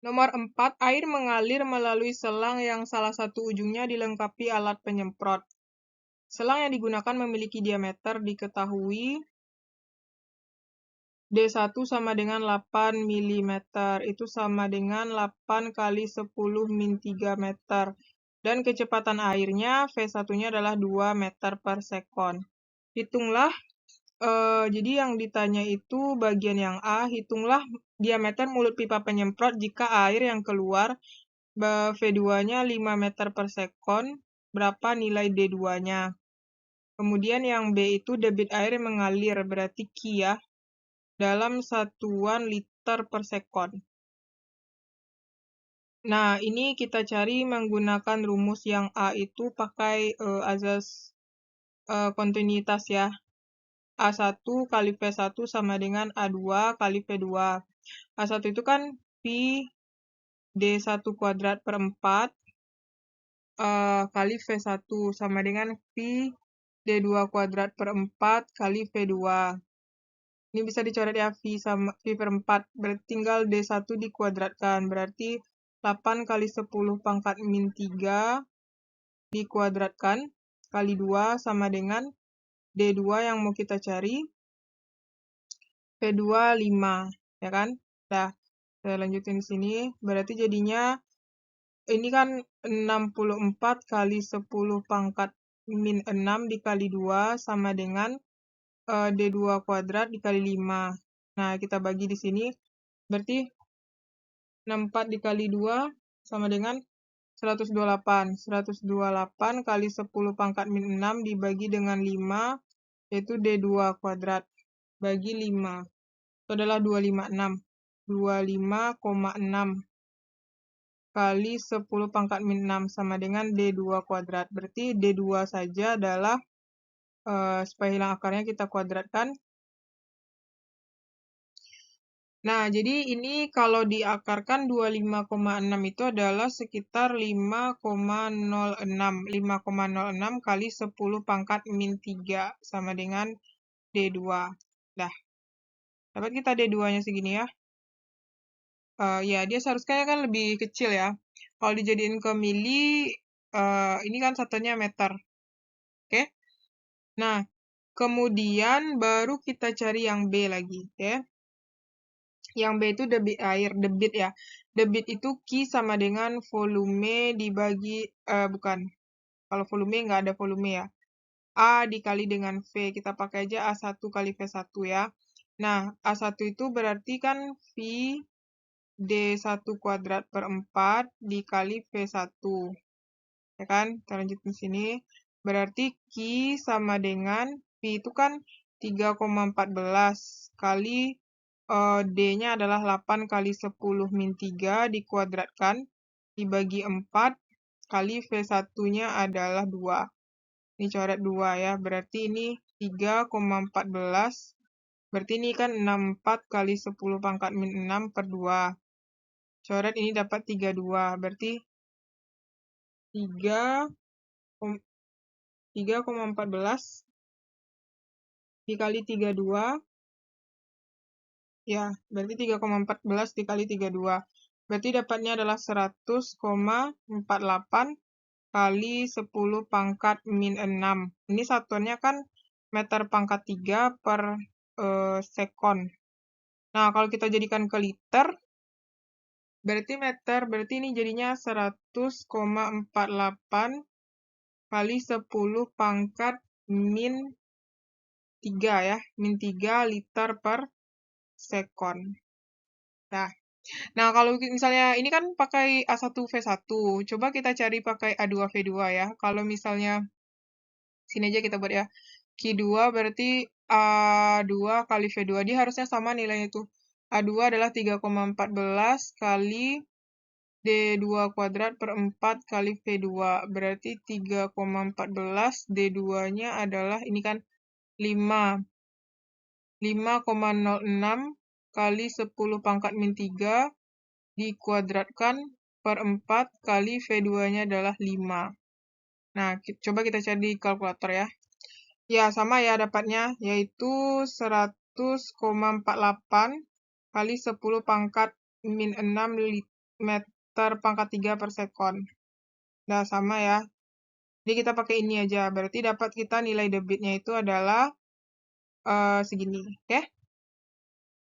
Nomor 4, air mengalir melalui selang yang salah satu ujungnya dilengkapi alat penyemprot. Selang yang digunakan memiliki diameter diketahui D1 sama dengan 8 mm, itu sama dengan 8 kali 10 min 3 meter. Dan kecepatan airnya V1-nya adalah 2 meter per sekon. Hitunglah, jadi yang ditanya itu bagian yang A, hitunglah diameter mulut pipa penyemprot jika air yang keluar V2-nya 5 meter per sekon, berapa nilai D2-nya. Kemudian yang B itu debit air yang mengalir, berarti Q ya, dalam satuan liter per sekon. Nah, ini kita cari menggunakan rumus yang A itu pakai azas kontinuitas ya. A1 kali V1 sama dengan A2 kali V2. A1 itu kan Pi D1 kuadrat per 4 kali V1 sama dengan Pi D2 kuadrat per 4 kali V2. Ini bisa dicoret ya, V per 4. Berarti tinggal D1 dikuadratkan. Berarti 8 kali 10 pangkat min 3 dikuadratkan kali 2 sama dengan D2 yang mau kita cari. V2 5, ya kan? Nah, saya lanjutin di sini. Berarti jadinya ini kan 64 kali 10 pangkat min 6 dikali 2 sama dengan D2 kuadrat dikali 5. Nah, kita bagi di sini. Berarti 64 dikali 2 sama dengan 128. 128 kali 10 pangkat min 6 dibagi dengan 5, yaitu D2 kuadrat. Bagi 5. Itu adalah 256. 25,6 kali 10 pangkat min 6 sama dengan D2 kuadrat. Berarti D2 saja adalah, supaya hilang akarnya kita kuadratkan. Nah, jadi ini kalau diakarkan 25,6 itu adalah sekitar 5,06. 5,06 kali 10 pangkat min 3 sama dengan D2. Dah, dapat kita D2-nya segini ya. Ya, dia seharusnya kan lebih kecil ya. Kalau dijadiin ke mili, ini kan satunya meter. Oke? Nah, kemudian baru kita cari yang B lagi, ya. Yang B itu debit air, debit ya. Debit itu Q sama dengan volume dibagi, bukan. Kalau volume nggak ada volume ya. A dikali dengan V, kita pakai aja A1 kali V1 ya. Nah, A1 itu berarti kan V D1 kuadrat per 4 dikali V1. Ya kan? Kita lanjutin sini. Berarti Q sama dengan V itu kan 3,14 kali D-nya adalah 8 kali 10 min 3 dikuadratkan dibagi 4 kali V1-nya adalah 2. Ini coret 2 ya, berarti ini 3,14. Berarti ini kan 64 kali 10 pangkat min 6 per 2. Coret ini dapat 32, berarti 3,14 dikali 32. Ya, berarti 3,14 dikali 32. Berarti dapatnya adalah 100,48 kali 10 pangkat min 6. Ini satuannya kan meter pangkat 3 per sekon. Nah, kalau kita jadikan ke liter, berarti meter, berarti ini jadinya 100,48 kali 10 pangkat min 3 ya. Min 3 liter per sekon. Nah, kalau misalnya ini kan pakai A1V1, coba kita cari pakai A2V2 ya. Kalau misalnya, sini aja kita buat ya. Q2 berarti A2 kali V2, dia harusnya sama nilainya itu. A2 adalah 3,14 kali D2 kuadrat per 4 kali V2. Berarti 3,14 D2-nya adalah, ini kan 5. 5,06 kali 10 pangkat min 3 dikuadratkan per 4 kali V2-nya adalah 5. Nah, coba kita cari di kalkulator ya. Ya, sama ya dapatnya, yaitu 100,48 kali 10 pangkat min 6 meter pangkat 3 per sekon. Nah, sama ya. Jadi kita pakai ini aja. Berarti dapat kita nilai debitnya itu adalah segini. Oke?